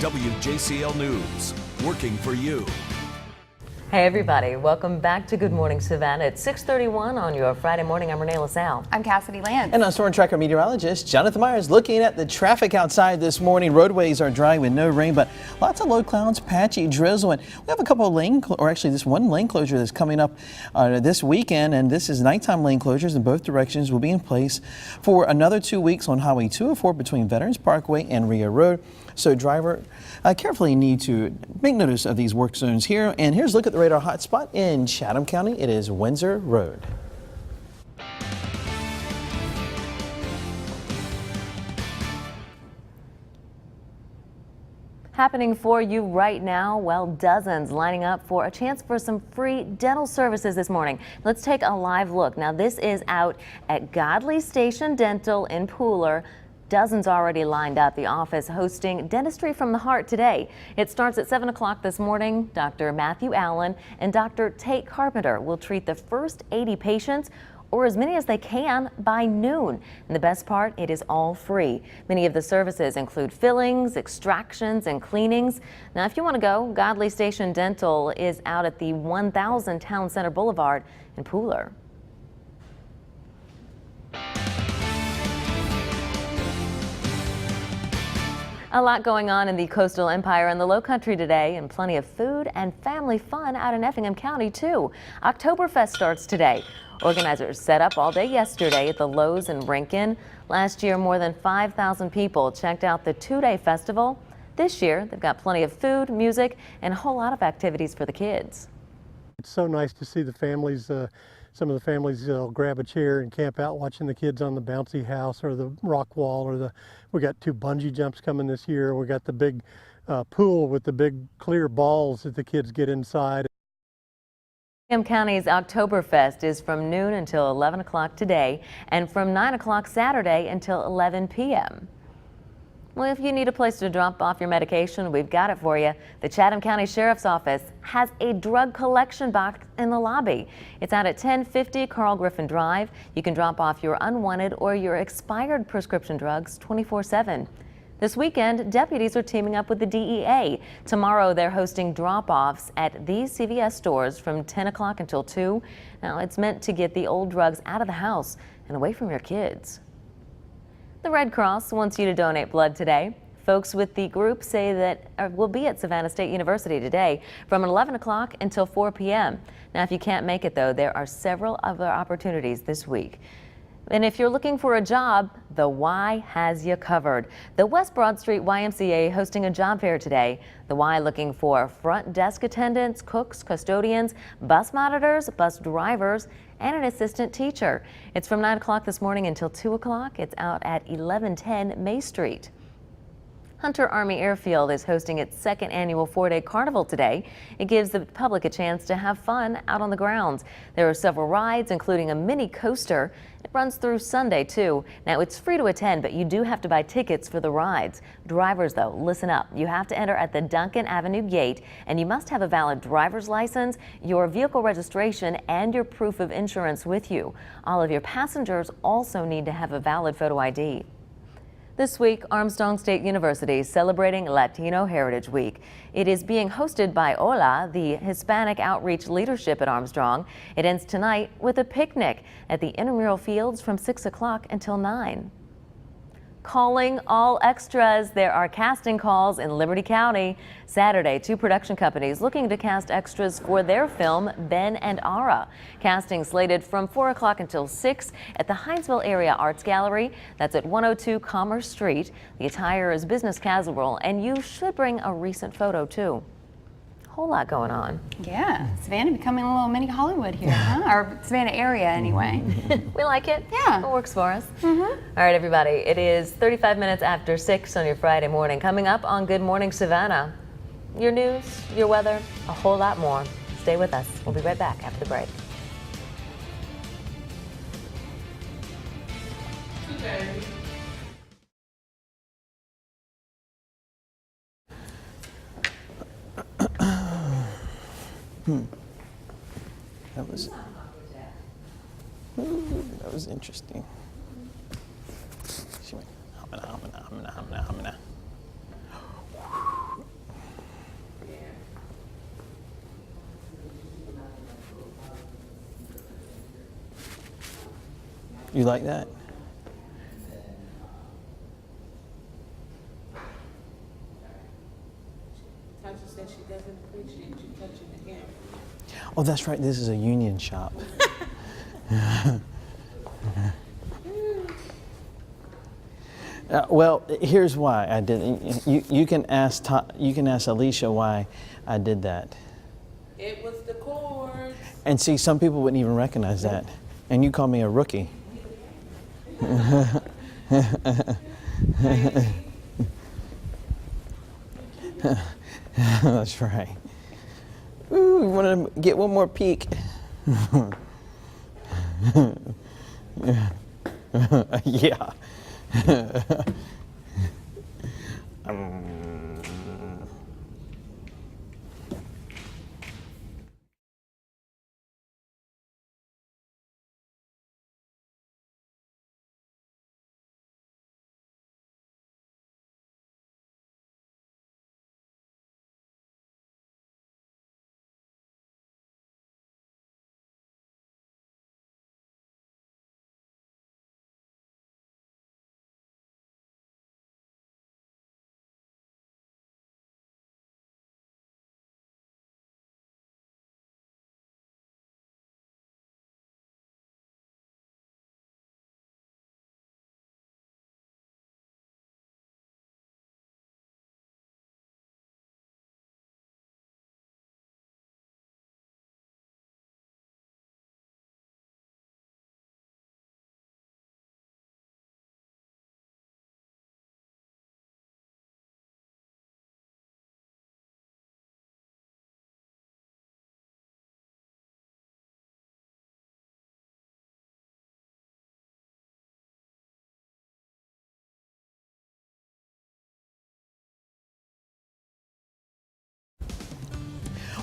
WJCL News, working for you. Hey everybody, welcome back to Good Morning Savannah. It's 6:31 on your Friday morning. I'm Renee LaSalle. I'm Cassidy Lance. And I'm Storm Tracker meteorologist Jonathan Myers. Looking at the traffic outside this morning, roadways are dry with no rain, but lots of low clouds, patchy drizzle, and we have a couple of this one lane closure that's coming up this weekend, and this is nighttime lane closures in both directions will be in place for another 2 weeks on Highway 204 between Veterans Parkway and Rio Road. So driver carefully need to make notice of these work zones here. And here's a look at the radar hotspot in Chatham County. It is Windsor Road. Happening for you right now, well, dozens lining up for a chance for some free dental services this morning. Let's take a live look. Now, this is out at Godley Station Dental in Pooler. Dozens already lined up. The office hosting Dentistry from the Heart today. It starts at 7 o'clock this morning. Dr. Matthew Allen and Dr. Tate Carpenter will treat the first 80 patients, or as many as they can, by noon. And the best part, it is all free. Many of the services include fillings, extractions, and cleanings. Now, if you want to go, Godley Station Dental is out at the 1000 Town Center Boulevard in Pooler. A lot going on in the Coastal Empire and the Low Country today, and plenty of food and family fun out in Effingham County, too. Oktoberfest starts today. Organizers set up all day yesterday at the Lowe's in Rincon. Last year, more than 5,000 people checked out the two-day festival. This year, they've got plenty of food, music, and a whole lot of activities for the kids. It's so nice to see the families. Some of the families grab a chair and camp out watching the kids on the bouncy house or the rock wall, or we got 2 bungee jumps coming this year. We got the big pool with the big clear balls that the kids get inside. Effingham County's Oktoberfest is from noon until 11 o'clock today and from 9 o'clock Saturday until 11 p.m. Well, if you need a place to drop off your medication, we've got it for you. The Chatham County Sheriff's Office has a drug collection box in the lobby. It's out at 1050 Carl Griffin Drive. You can drop off your unwanted or your expired prescription drugs 24/7. This weekend, deputies are teaming up with the DEA. Tomorrow, they're hosting drop-offs at these CVS stores from 10 o'clock until 2. Now, it's meant to get the old drugs out of the house and away from your kids. The Red Cross wants you to donate blood today. Folks with the group say that will be at Savannah State University today from 11 o'clock until 4 p.m. Now, if you can't make it, though, there are several other opportunities this week. And if you're looking for a job, the Y has you covered. The West Broad Street YMCA hosting a job fair today. The Y looking for front desk attendants, cooks, custodians, bus monitors, bus drivers, and an assistant teacher. It's from 9 o'clock this morning until 2 o'clock. It's out at 1110 May Street. Hunter Army Airfield is hosting its second annual 4-day carnival today. It gives the public a chance to have fun out on the grounds. There are several rides, including a mini coaster. It runs through Sunday, too. Now, it's free to attend, but you do have to buy tickets for the rides. Drivers, though, listen up. You have to enter at the Duncan Avenue gate, and you must have a valid driver's license, your vehicle registration, and your proof of insurance with you. All of your passengers also need to have a valid photo ID. This week, Armstrong State University is celebrating Latino Heritage Week. It is being hosted by HOLA, the Hispanic Outreach Leadership at Armstrong. It ends tonight with a picnic at the intramural fields from 6 o'clock until 9. Calling all extras. There are casting calls in Liberty County. Saturday, 2 production companies looking to cast extras for their film Ben and Ara. Casting slated from 4 o'clock until 6 at the Hinesville Area Arts Gallery. That's at 102 Commerce Street. The attire is business casual, and you should bring a recent photo too. Whole lot going on. Yeah, Savannah becoming a little mini Hollywood here, huh? Or Savannah area anyway. We like it. Yeah. It works for us. All right, everybody. It is 35 minutes after 6 on your Friday morning. Coming up on Good Morning Savannah, your news, your weather, a whole lot more. Stay with us. We'll be right back after the break. That was interesting. She went, humana. You like that? Tasha said she doesn't appreciate you touching the hair. Oh, that's right. This is a union shop. Well, here's why I did it. You can ask Alicia why I did that. It was the cords. And see, some people wouldn't even recognize that. And you call me a rookie. That's right. Ooh, you want to get one more peek? Yeah.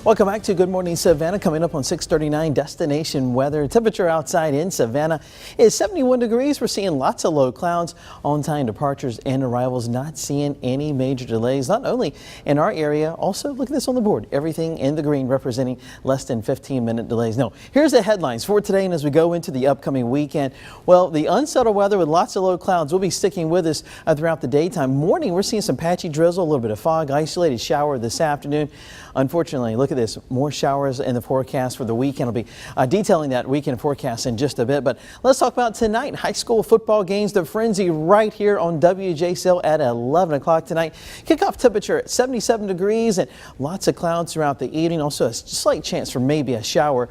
Welcome back to Good Morning Savannah. Coming up on 6:39, destination weather. Temperature outside in Savannah is 71 degrees. We're seeing lots of low clouds, on-time departures and arrivals. Not seeing any major delays, not only in our area, also look at this on the board. Everything in the green representing less than 15-minute delays. No, here's the headlines for today and as we go into the upcoming weekend. Well, the unsettled weather with lots of low clouds will be sticking with us throughout the daytime. Morning, we're seeing some patchy drizzle, a little bit of fog, isolated shower this afternoon. Unfortunately, look at this, more showers in the forecast for the weekend. I'll be detailing that weekend forecast in just a bit, but let's talk about tonight. High school football games, the frenzy right here on WJCL at 11 o'clock tonight. Kickoff temperature at 77 degrees and lots of clouds throughout the evening. Also a slight chance for maybe a shower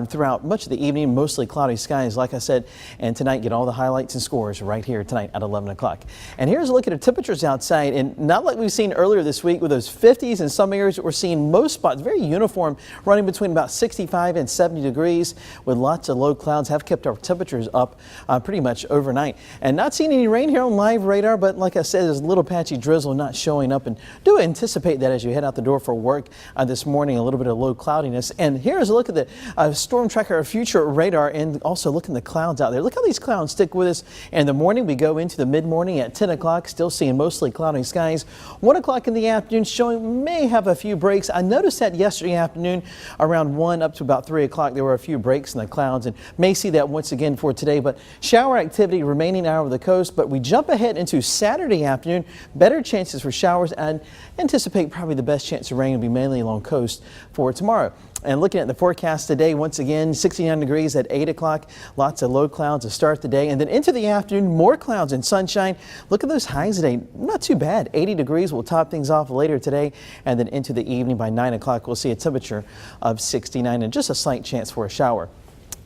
throughout much of the evening, mostly cloudy skies, like I said. And tonight, get all the highlights and scores right here tonight at 11 o'clock. And here's a look at the temperatures outside, and not like we've seen earlier this week with those 50s in some areas. We're seeing most spots very uniform, running between about 65 and 70 degrees with lots of low clouds. Have kept our temperatures up pretty much overnight. And not seeing any rain here on live radar, but like I said, there's a little patchy drizzle not showing up, and do anticipate that as you head out the door for work this morning, a little bit of low cloudiness. And here's a look at the storm tracker future radar, and also looking at the clouds out there. Look how these clouds stick with us. In the morning, we go into the mid-morning at 10 o'clock, still seeing mostly cloudy skies. 1 o'clock in the afternoon showing may have a few breaks. I noticed that yesterday afternoon around 1 up to about 3 o'clock there were a few breaks in the clouds, and may see that once again for today. But shower activity remaining out over the coast, but we jump ahead into Saturday afternoon. Better chances for showers, and anticipate probably the best chance of rain will be mainly along coast for tomorrow. And looking at the forecast today, once again, 69 degrees at 8 o'clock. Lots of low clouds to start the day. And then into the afternoon, more clouds and sunshine. Look at those highs today. Not too bad. 80 degrees will top things off later today. And then into the evening by 9 o'clock, we'll see a temperature of 69 and just a slight chance for a shower.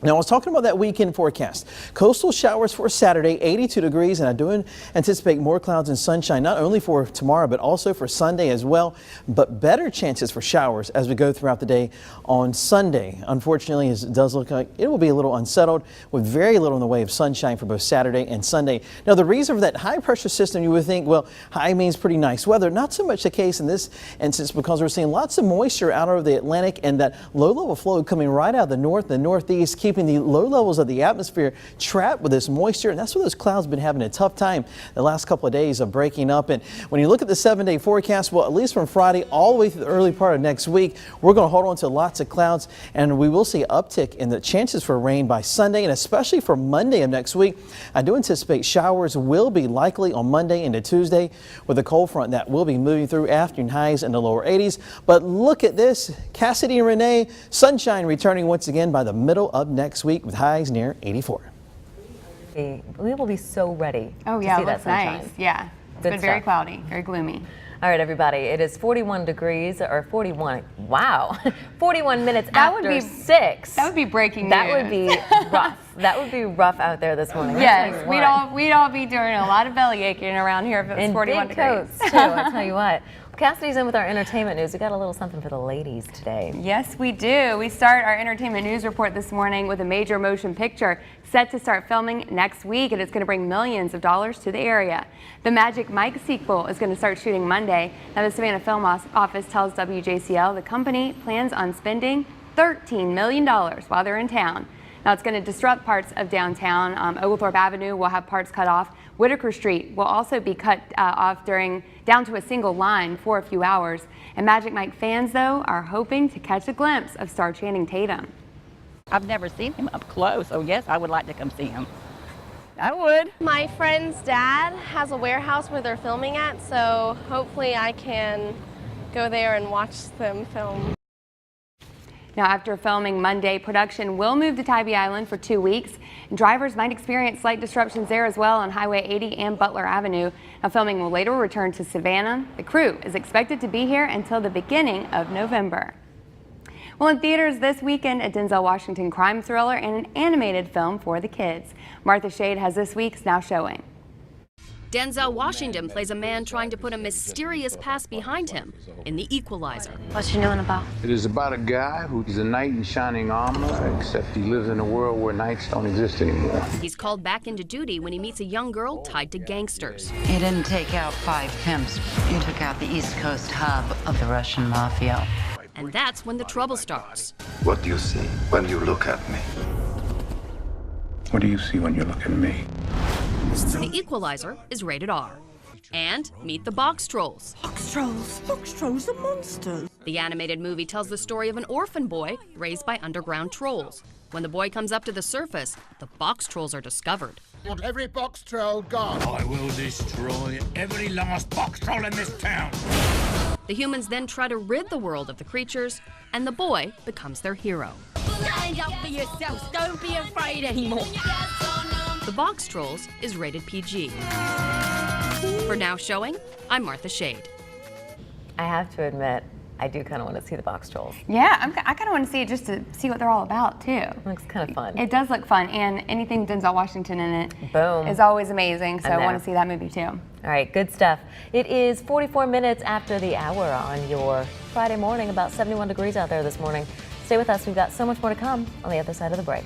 Now, I was talking about that weekend forecast. Coastal showers for Saturday, 82 degrees, and I do anticipate more clouds and sunshine, not only for tomorrow, but also for Sunday as well. But better chances for showers as we go throughout the day on Sunday. Unfortunately, it does look like it will be a little unsettled with very little in the way of sunshine for both Saturday and Sunday. Now, the reason for that high pressure system, you would think, well, high means pretty nice weather. Not so much the case in this instance, because we're seeing lots of moisture out over the Atlantic and that low level flow coming right out of the north and northeast, keeping keeping the low levels of the atmosphere trapped with this moisture, and that's where those clouds have been having a tough time the last couple of days of breaking up. And when you look at the 7-day forecast, well, at least from Friday all the way through the early part of next week, we're going to hold on to lots of clouds, and we will see an uptick in the chances for rain by Sunday, and especially for Monday of next week. I do anticipate showers will be likely on Monday into Tuesday with a cold front that will be moving through, afternoon highs in the lower 80s. But look at this, Cassidy and Renee, sunshine returning once again by the middle of next week with highs near 84. We will be so ready Oh to yeah, see it that looks sunshine. nice. Yeah, it's Good been very stuff. cloudy, very gloomy. All right, everybody, it is 41 degrees, or 41, wow, 41 minutes That would after be- 6. That would be breaking That news. would be rough. That would be rough out there this morning. Yes, we'd all be doing a lot of belly aching around here if it was And 41 big degrees. coats, too, I'll tell you what. Cassidy's in with our entertainment news. We got a little something for the ladies today. Yes, we do. We start our entertainment news report this morning with a major motion picture set to start filming next week, and it's going to bring millions of dollars to the area. The Magic Mike sequel is going to start shooting Monday. Now, the Savannah Film Office tells WJCL the company plans on spending $13 million while they're in town. Now, it's going to disrupt parts of downtown. Oglethorpe Avenue will have parts cut off. Whitaker Street will also be cut off down to a single line for a few hours. And Magic Mike fans, though, are hoping to catch a glimpse of star Channing Tatum. I've never seen him up close, so yes, I would like to come see him. I would. My friend's dad has a warehouse where they're filming at, so hopefully I can go there and watch them film. Now, after filming Monday, production will move to Tybee Island for 2 weeks. Drivers might experience slight disruptions there as well on Highway 80 and Butler Avenue. Now, filming will later return to Savannah. The crew is expected to be here until the beginning of November. Well, in theaters this weekend, a Denzel Washington crime thriller and an animated film for the kids. Martha Shade has this week's Now Showing. Denzel Washington plays a man trying to put a mysterious past behind him in The Equalizer. What's you knowing about? It is about a guy who's a knight in shining armor, except he lives in a world where knights don't exist anymore. He's called back into duty when he meets a young girl tied to gangsters. You didn't take out 5 pimps. You took out the East Coast hub of the Russian mafia. And that's when the trouble starts. What do you see when you look at me? What do you see when you look at me? The Equalizer is rated R. And meet the Box Trolls. Box trolls are monsters. The animated movie tells the story of an orphan boy raised by underground trolls. When the boy comes up to the surface, the Box Trolls are discovered. Want every box troll gone. I will destroy every last box troll in this town. The humans then try to rid the world of the creatures, and the boy becomes their hero. Stand up for yourselves. Don't be afraid anymore. The Box Trolls is rated PG. For Now Showing, I'm Martha Shade. I have to admit, I do kind of want to see the Box Trolls. Yeah, I kind of want to see it just to see what they're all about, too. It looks kind of fun. It does look fun, and anything Denzel Washington in it Boom. is always amazing, so I I know. want to see that movie, too. All right, good stuff. It is 44 minutes after the hour on your Friday morning, about 71 degrees out there this morning. Stay with us. We've got so much more to come on the other side of the break.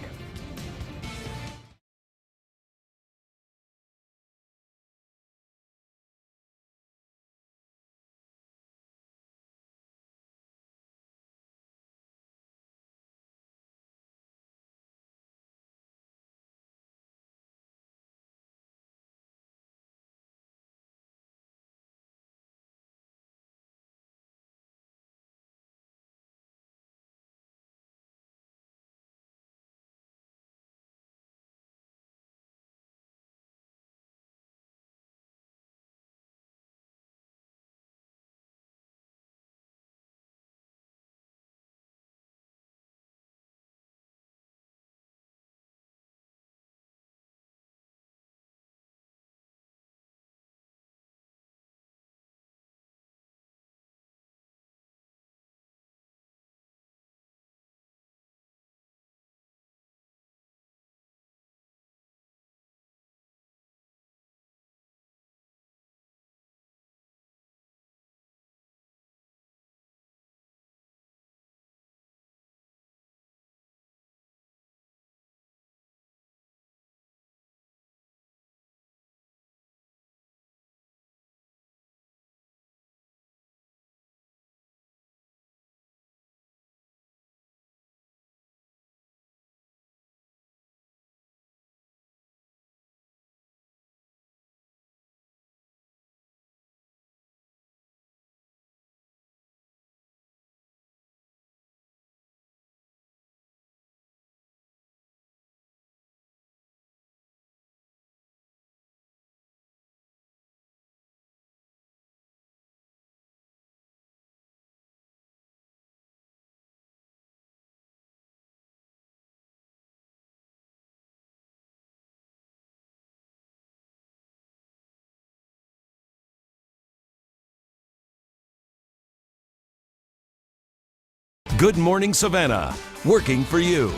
Good Morning Savannah, working for you.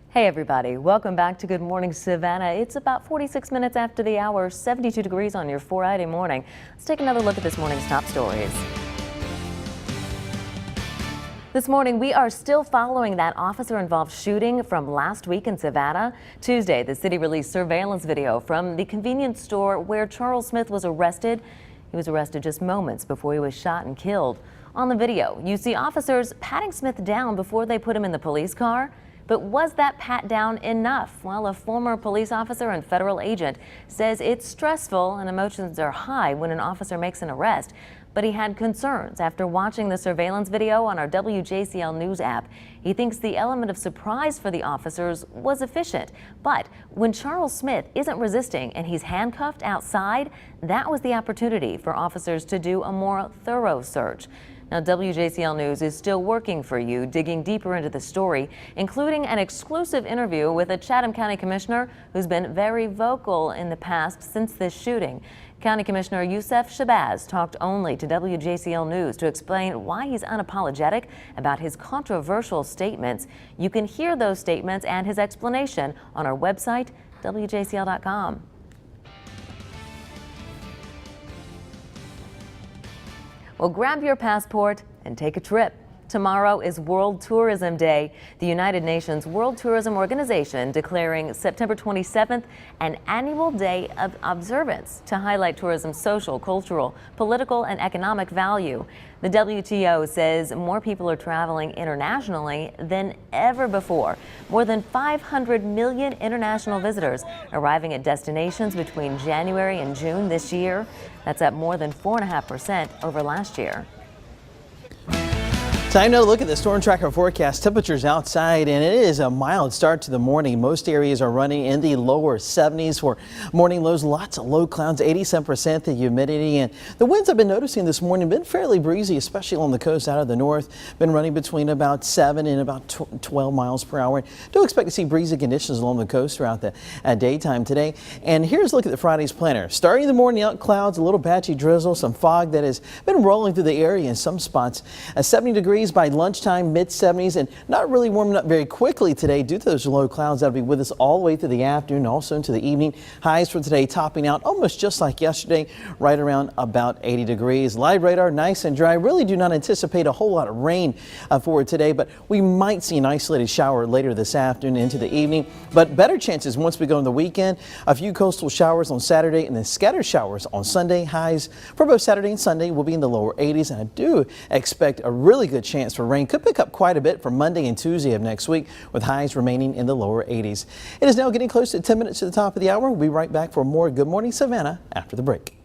Hey everybody, welcome back to Good Morning Savannah. It's about 46 minutes after the hour, 72 degrees on your Friday morning. Let's take another look at this morning's top stories. This morning, we are still following that officer-involved shooting from last week in Savannah. Tuesday, the city released surveillance video from the convenience store where Charles Smith was arrested. He was arrested just moments before he was shot and killed. On the video, you see officers patting Smith down before they put him in the police car. But was that pat down enough? Well, a former police officer and federal agent says it's stressful and emotions are high when an officer makes an arrest. But he had concerns after watching the surveillance video on our WJCL News app. He thinks the element of surprise for the officers was efficient. But when Charles Smith isn't resisting and he's handcuffed outside, that was the opportunity for officers to do a more thorough search. Now, WJCL News is still working for you, digging deeper into the story, including an exclusive interview with a Chatham County Commissioner who's been very vocal in the past since this shooting. County Commissioner Yusef Shabazz talked only to WJCL News to explain why he's unapologetic about his controversial statements. You can hear those statements and his explanation on our website, WJCL.com. Well, grab your passport and take a trip. Tomorrow is World Tourism Day, the United Nations World Tourism Organization declaring September 27th an annual day of observance to highlight tourism's social, cultural, political, and economic value. The WTO says more people are traveling internationally than ever before. More than 500 million international visitors arriving at destinations between January and June this year. That's up more than 4.5% over last year. Time now to look at the storm tracker forecast. Temperatures outside, and it is a mild start to the morning. Most areas are running in the lower 70s for morning lows. Lots of low clouds, 87% the humidity, and the winds I've been noticing this morning been fairly breezy, especially along the coast out of the north. Been running between about 7 and about 12 miles per hour. Do expect to see breezy conditions along the coast throughout the daytime today. And here's a look at the Friday's planner. Starting the morning out, clouds, a little patchy drizzle, some fog that has been rolling through the area in some spots. 70 degrees by lunchtime, mid 70s, and not really warming up very quickly today due to those low clouds that'll be with us all the way through the afternoon, also into the evening. Highs for today topping out almost just like yesterday, right around about 80 degrees. Live radar, nice and dry. Really do not anticipate a whole lot of rain for today, but we might see an isolated shower later this afternoon into the evening. But better chances once we go in the weekend. A few coastal showers on Saturday and then scattered showers on Sunday. Highs for both Saturday and Sunday will be in the lower 80s, and I do expect a really good chance for rain. Could pick up quite a bit for Monday and Tuesday of next week, with highs remaining in the lower 80s. It is now getting close to 10 minutes to the top of the hour. We'll be right back for more Good Morning Savannah after the break.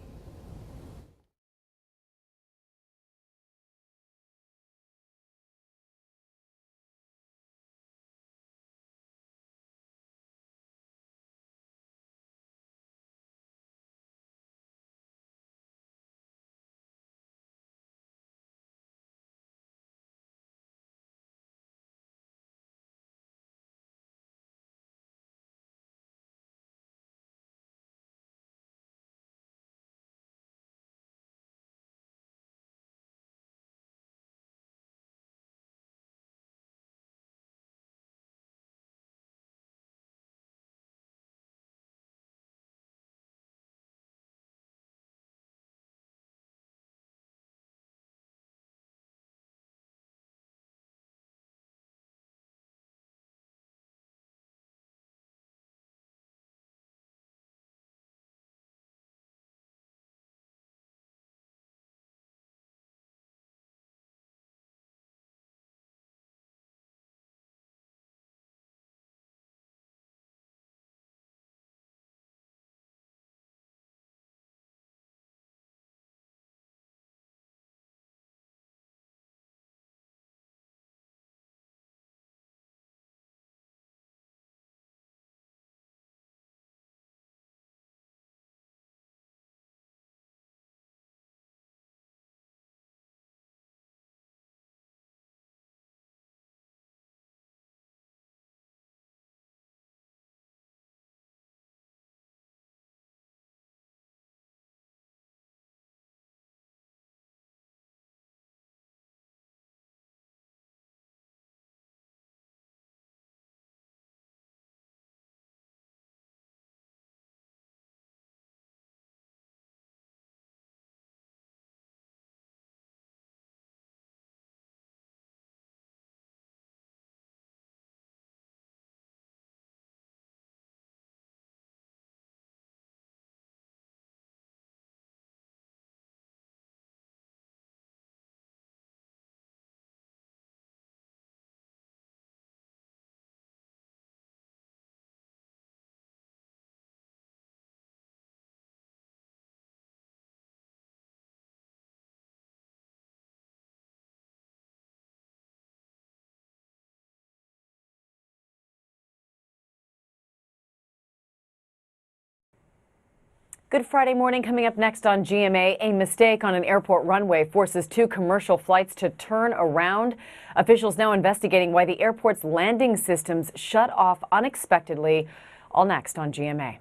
Good Friday morning coming up next on GMA. A mistake on an airport runway forces 2 commercial flights to turn around. Officials now investigating why the airport's landing systems shut off unexpectedly. All next on GMA.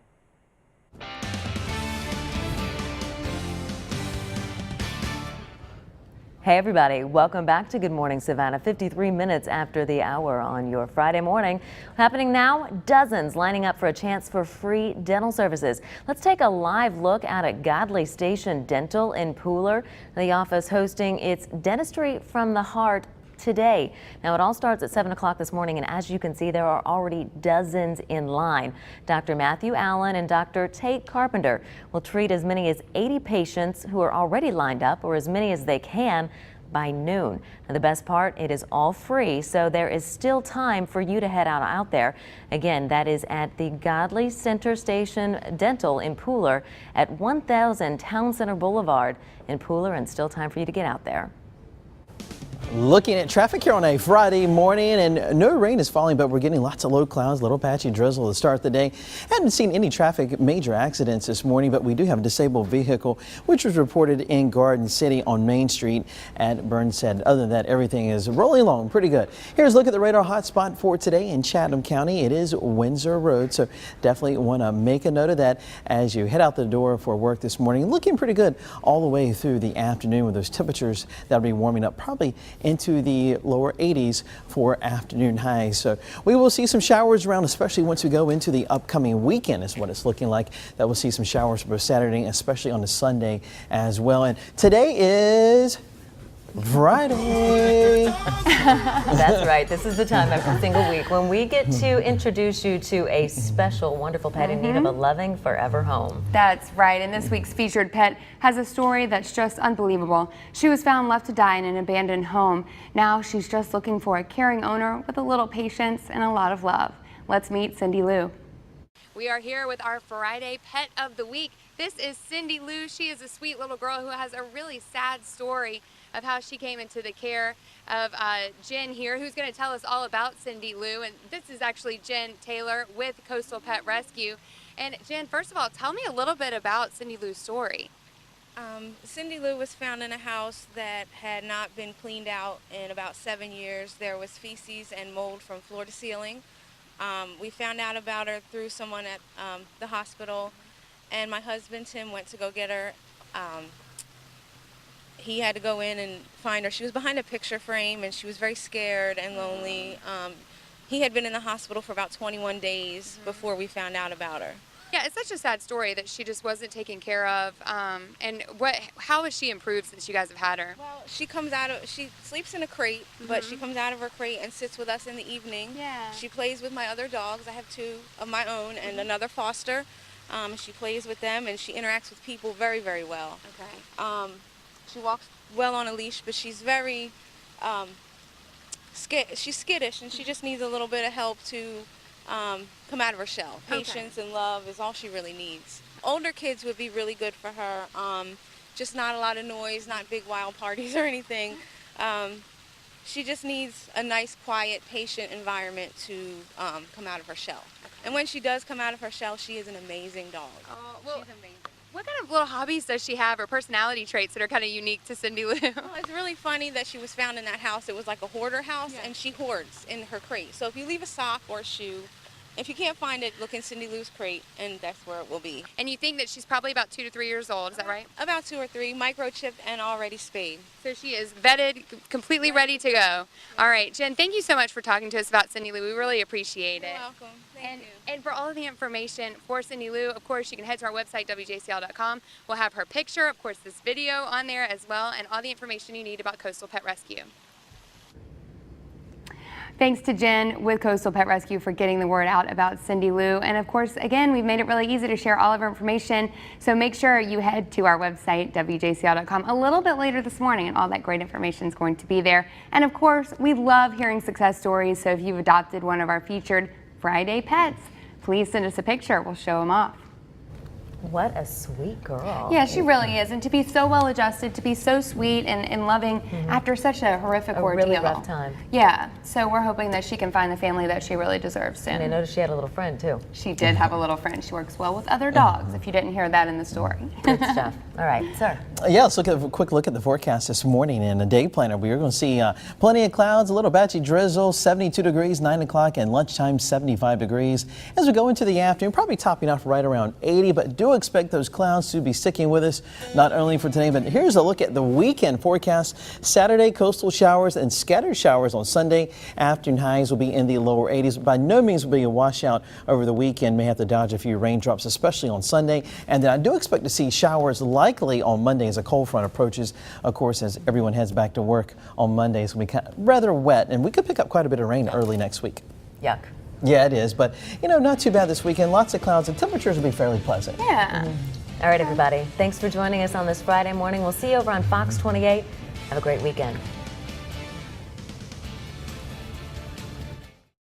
Hey everybody, welcome back to Good Morning Savannah. 53 minutes after the hour on your Friday morning. Happening now, dozens lining up for a chance for free dental services. Let's take a live look at Godley Station Dental in Pooler. The office hosting its Dentistry from the Heart today. Now it all starts at 7 o'clock this morning, and as you can see, there are already dozens in line. Dr. Matthew Allen and Dr. Tate Carpenter will treat as many as 80 patients who are already lined up, or as many as they can by noon. Now the best part, it is all free, so there is still time for you to head out there. Again, that is at the Godley Center Station Dental in Pooler at 1000 Town Center Boulevard in Pooler, and still time for you to get out there. Looking at traffic here on a Friday morning, and no rain is falling, but we're getting lots of low clouds, little patchy drizzle to start the day. Haven't seen any major accidents this morning, but we do have a disabled vehicle which was reported in Garden City on Main Street at Burnshead. Other than that, everything is rolling along pretty good. Here's a look at the radar hotspot for today in Chatham County. It is Windsor Road, so definitely want to make a note of that as you head out the door for work this morning. Looking pretty good all the way through the afternoon, with those temperatures that'll be warming up probably into the lower 80s for afternoon highs. So we will see some showers around, especially once we go into the upcoming weekend is what it's looking like. That we'll see some showers for Saturday, especially on the Sunday as well. And today is Friday. That's right. This is the time every single week when we get to introduce you to a special, wonderful pet in need of a loving forever home. That's right. And this week's featured pet has a story that's just unbelievable. She was found left to die in an abandoned home. Now she's just looking for a caring owner with a little patience and a lot of love. Let's meet Cindy Lou. We are here with our Friday Pet of the Week. This is Cindy Lou. She is a sweet little girl who has a really sad story of how she came into the care of Jen here, who's going to tell us all about Cindy Lou. And this is actually Jen Taylor with Coastal Pet Rescue. And Jen, first of all, tell me a little bit about Cindy Lou's story. Cindy Lou was found in a house that had not been cleaned out in about 7 years. There was feces and mold from floor to ceiling. We found out about her through someone at the hospital, and my husband Tim went to go get her. He had to go in and find her. She was behind a picture frame, and she was very scared and lonely. He had been in the hospital for about 21 days before we found out about her. Yeah, it's such a sad story that she just wasn't taken care of. And how has she improved since you guys have had her? Well, she sleeps in a crate, but she comes out of her crate and sits with us in the evening. Yeah. She plays with my other dogs. I have 2 of my own and another foster. She plays with them, and she interacts with people very, very well. Okay. She walks well on a leash, but she's very she's skittish, and she just needs a little bit of help to come out of her shell. Patience and love is all she really needs. Older kids would be really good for her. Just not a lot of noise, not big wild parties or anything. She just needs a nice, quiet, patient environment to come out of her shell. Okay. And when she does come out of her shell, she is an amazing dog. Well, she's amazing. What kind of little hobbies does she have, or personality traits that are kind of unique to Cindy Lou? Well, it's really funny that she was found in that house. It was like a hoarder house, and she hoards in her crate. So if you leave a sock or a shoe, if you can't find it, look in Cindy Lou's crate, and that's where it will be. And you think that she's probably about 2 to 3 years old, is that right? About 2 or 3, microchipped and already spayed. So she is vetted, completely ready to go. All right, Jen, thank you so much for talking to us about Cindy Lou. We really appreciate it. You're welcome. Thank you. And for all of the information for Cindy Lou, of course, you can head to our website, WJCL.com. We'll have her picture, of course, this video on there as well, and all the information you need about Coastal Pet Rescue. Thanks to Jen with Coastal Pet Rescue for getting the word out about Cindy Lou. And of course, again, we've made it really easy to share all of our information. So make sure you head to our website, WJCL.com, a little bit later this morning, and all that great information is going to be there. And of course, we love hearing success stories. So if you've adopted one of our featured Friday pets, please send us a picture. We'll show them off. What a sweet girl. Yeah, she really is. And to be so well adjusted, to be so sweet and loving after such a horrific ordeal. Really rough time. Yeah, so we're hoping that she can find the family that she really deserves soon. And I noticed she had a little friend too. She did have a little friend. She works well with other dogs, if you didn't hear that in the story. Good stuff. All right, sir. Yeah, let's look at a quick look at the forecast this morning. In a day planner, we are going to see plenty of clouds, a little batchy drizzle, 72 degrees, 9 o'clock, and lunchtime 75 degrees. As we go into the afternoon, probably topping off right around 80, but do expect those clouds to be sticking with us not only for today, but here's a look at the weekend forecast. Saturday, coastal showers and scattered showers on Sunday. Afternoon highs will be in the lower 80s. By no means will be a washout over the weekend. May have to dodge a few raindrops, especially on Sunday. And then I do expect to see showers likely on Monday as a cold front approaches. Of course, as everyone heads back to work on Monday, it's going to be rather wet, and we could pick up quite a bit of rain early next week. Yuck. Yeah, it is, but not too bad this weekend. Lots of clouds and temperatures will be fairly pleasant. Yeah. All right, everybody. Thanks for joining us on this Friday morning. We'll see you over on Fox 28. Have a great weekend.